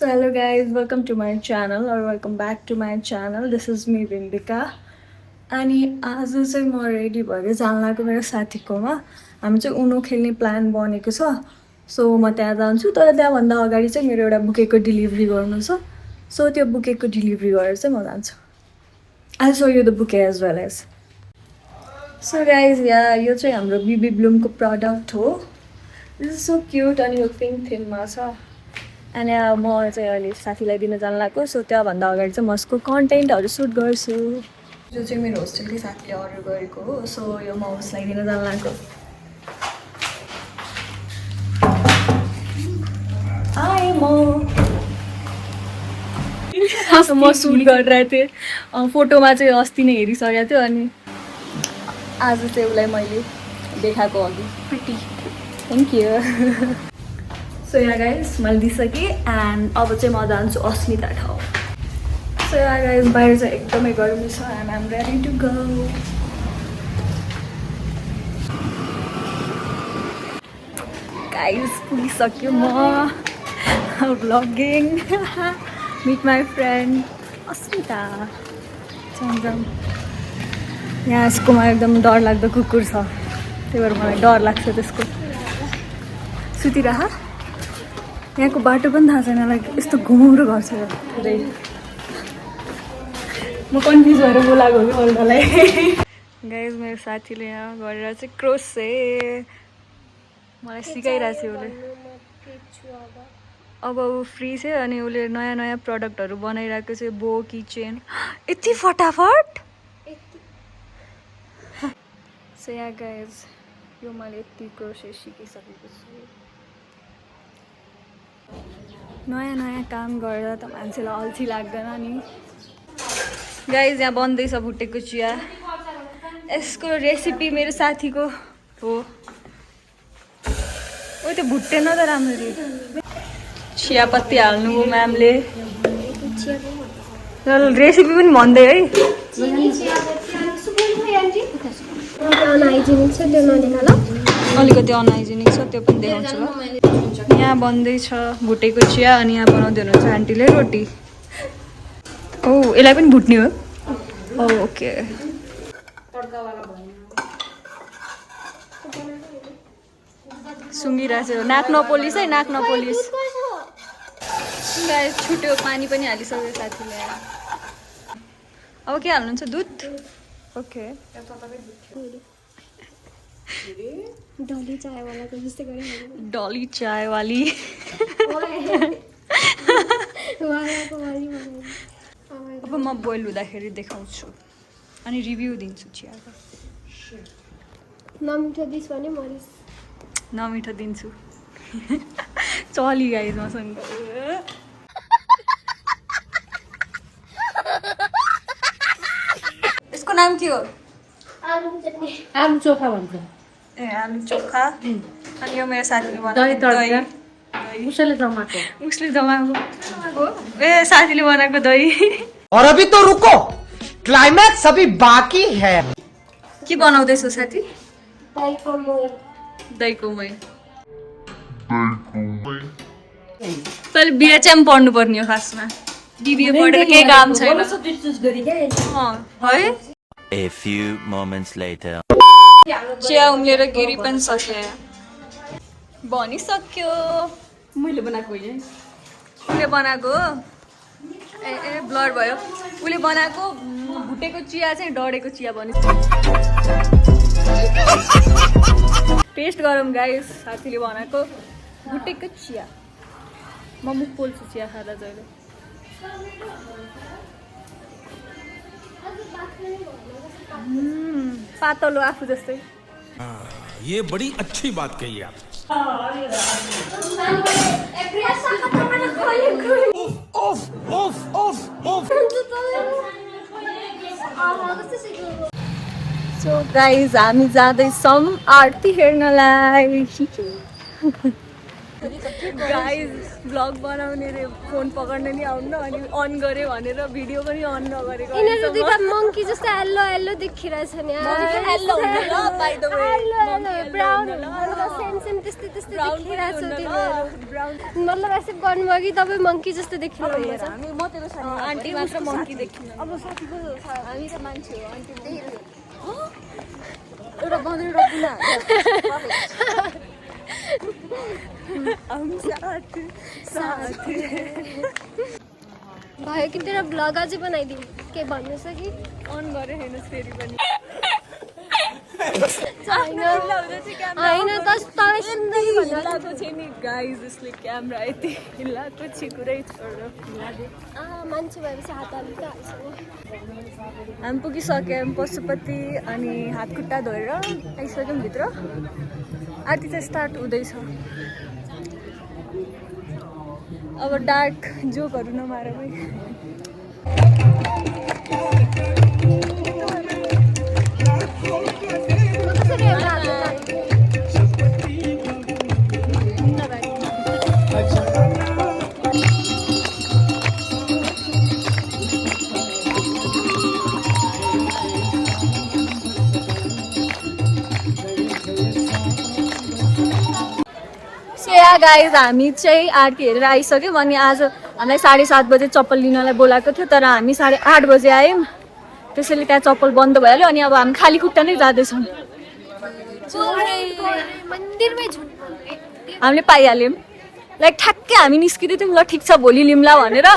So hello guys, welcome to my channel or welcome back to my channel. This is me Vindika. अनि आज चाहिँ म ready भएर जान लागेको मेरो साथीकोमा हामी चाहिँ उनो खेल्ने प्लान बनेको छ सो म त्यहाँ जान्छु तर त्यहाँभन्दा अगाडि चाहिँ मेरो एउटा बुकेको डिलिभरी गर्नु छ सो त्यो बुकेको डिलिभरी गरेर चाहिँ म जान्छु I show you the bouquet as well as so guys यहाँ यो चाहिँ हाम्रो बिबी ब्लुमको प्रडक्ट हो दिस इज सो क्युट अनि यो पिङ्क थिममा छ अनि म चाहिँ अहिले साथीलाई दिन जान लागेको सो त्योभन्दा अगाडि चाहिँ म यसको कन्टेन्टहरू सुट गर्छु यो चाहिँ मेरो होस्टेलकै साथीले अर्डर गरेको हो सो यो म उसलाई दिन जान लागेको हाई म सुट गरिरहेको थिएँ फोटोमा चाहिँ अस्ति नै हेरिसकेको थियो अनि आज चाहिँ उसलाई मैले देखाएको अघि प्रिटी थ्याङ्क यू सो यहाँ गाइस मैले दिइसकेँ एन्ड अब चाहिँ म जान्छु अस्मिता ठाउँ सो यहाँ गाइस बाहिर चाहिँ एकदमै गर्मी छ and I'm ready to go guys पुगिसक्यो म vlogging meet my friend Asmita जाम यहाँ यसकोमा एकदम डरलाग्दो कुकुर छ त्यही भएर मलाई डर लाग्छ त्यसको सुतिरह यहाँको बाटो पनि थाहा छैन लाइक यस्तो घुमाउरो घर छ पुरै म कन्फ्युज भएर बोलाएको कि अल्टालाई गाइज मेरो साथीले यहाँ गरेर चाहिँ क्रोसे मलाई सिकाइरहेको थियो उसले अब ऊ फ्री छ अनि उसले नयाँ नयाँ प्रडक्टहरू बनाइरहेको चाहिँ बो किचेन यति फटाफट सो यहाँ गाइज यो मैले यति क्रोसे सिकिसकेको छु नयाँ नयाँ काम गरेर त मान्छेलाई अल्छी लाग्दैन नि गाइज यहाँ बन्दैछ भुटेको चिया यसको रेसिपी मेरो साथीको हो ओ त्यो भुटेन त राम्ररी चियापत्ती हाल्नु हो म्यामले रेसिपी पनि भन्दै है अलिकति अनहाइजेनिक छ त्यो पनि देखाउँछु ल यहाँ बन्दैछ भुटेको चिया अनि यहाँ बनाउँदै हुनुहुन्छ आन्टीले रोटी ओ यसलाई पनि भुट्ने हो ओके सुँगिरहेको छ नाक नपोलिस है नाक नपोलिस छुट्यो पानी पनि हालिसक्यो साथीले अब के हाल्नुहुन्छ दुध ओके डली चायवालाको जस्तै गरे डली चायवाली अब म बोइल हुँदाखेरि देखाउँछु अनि रिभ्यू दिन्छु चियाको नमिठो दिस भने मरिस नमिठो दिन्छु चली गाइज मसँग यसको नाम के हो आलु चोखा भन्छ ए आलु चोखा अनि यो मेरो साथीले दही बनाएको तडका उसले जमाएको हो ए साथीले बनाएको दही और अभी तो रुको क्लाइमैक्स अभी बाकी है के बनाउँदैछौ साथी दहीको मै तैँले बिहे चाहिँ पढ्नु पर्ने हो खासमा बिबिए पढेर केही काम छैन है A few moments later. चिया उम्लेर गिरी पनि सक्यो बनिसक्यो मैले बनाएको उसले बनाएको ए ब्लर भयो उसले बनाएको भुटेको चिया चाहिँ डढेको चिया बनिसक्यो टेस्ट गरौँ गाइस साथीले बनाएको भुटेको चिया म मुख पोल्छु चिया खाँदा जहिले पातलो आफू जस्तै ये बड़ी अच्छी बात कही आप सो गाइज हामी जाँदैछौँ आरती हेर्नलाई गाइज ब्लग बनाउने रे फोन पकड्न नि आउनु अनि अन गऱ्यो भनेर भिडियो पनि अन नगरेको यिनीहरू दुईटा मङ्की जस्तो येल्लो येल्लो देखिरहेछ नि हेल्लो हुन्छ ल by the way brown same same त्यस्तै त्यस्तै देखिरहेछ तिनीहरू मतलब एक्सेप्ट गर्नुभयो कि तपाईँ मङ्की जस्तो देखिनु भइरहेछ हामी म तेरो साथी आन्टी मात्र मङ्की देखिन अब साथीको हामी त मान्छे हो आन्टी एउटा बँदर एउटा बुला भयो कि तेरो भ्लग अझै बनाइदिउँ के भन्नु छ कि अन गरेँ हेर्नुहोस् फेरि पनि होइन तपाईँ सुन्दै भन्नु हिलाएको छ नि गाइज यसले क्यामेरा यति हिलाएको छ कुरै छोडेर मान्छे भएपछि हात हाल्नु हाल्छ हामी पुगिसक्यौँ पशुपति अनि हात खुट्टा धोएर आइसक्यौँ भित्र आरती चाहिँ स्टार्ट हुँदैछ अब डार्क जोकहरू नमार भाइ गाइज हामी चाहिँ आरती हेरेर आइसक्यौँ अनि आज हामीलाई 7:30 बजे चप्पल लिनलाई बोलाएको थियो तर हामी 8:30 बजे आयौँ त्यसैले त्यहाँ चप्पल बन्द भइहाल्यो अनि अब हामी खाली खुट्टा नै जाँदैछौँ हामीले पाइहाल्यौँ लाइक ठ्याक्कै हामी निस्किँदै थियौँ ल ठिक छ भोलि लिम्ला भनेर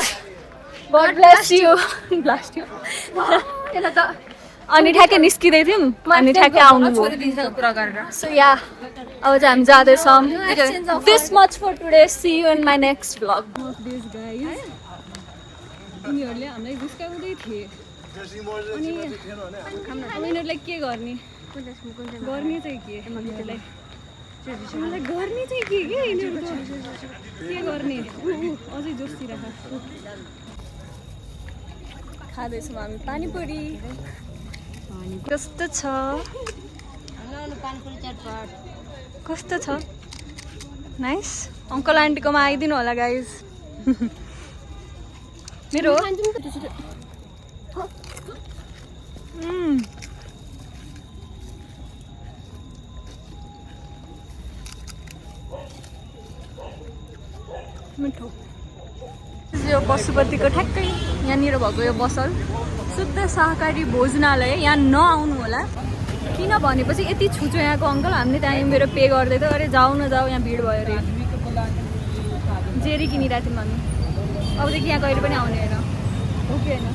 God bless you blast you अनि ठ्याक्कै निस्किँदै थियौँ अनि ठ्याक्कै आउनुभयो सो या अब चाहिँ हामी जाँदैछौँ this much for today see you in my next vlog उनीहरूले हामीलाई जिस्काउँदै थिए अनि यिनीहरूलाई के गर्ने गर्ने चाहिँ के यिनीहरूलाई गर्ने चाहिँ के यिनीहरूको के गर्ने अझै जोसिरहेको खाँदैछौँ हामी पानीपुरी कस्तो छ कस्तो छ नाइस अङ्कल आन्टीकोमा आइदिनु होला गाइज मेरो मिठो यो पशुपतिको ठ्याक्कै यहाँनिर भएको यो बसल शुद्ध शाकाहारी भोजनालय यहाँ नआउनु होला किन भनेपछि यति छुचो यहाँको अङ्कल हामीले त्यहाँ मेरो पे गर्दै थियो अरे जाऊ न जाऊ यहाँ भिड भयो अरे जेरी किनिरहेको थियौँ हामी अबदेखि यहाँ कहिले पनि आउने होइन हो कि होइन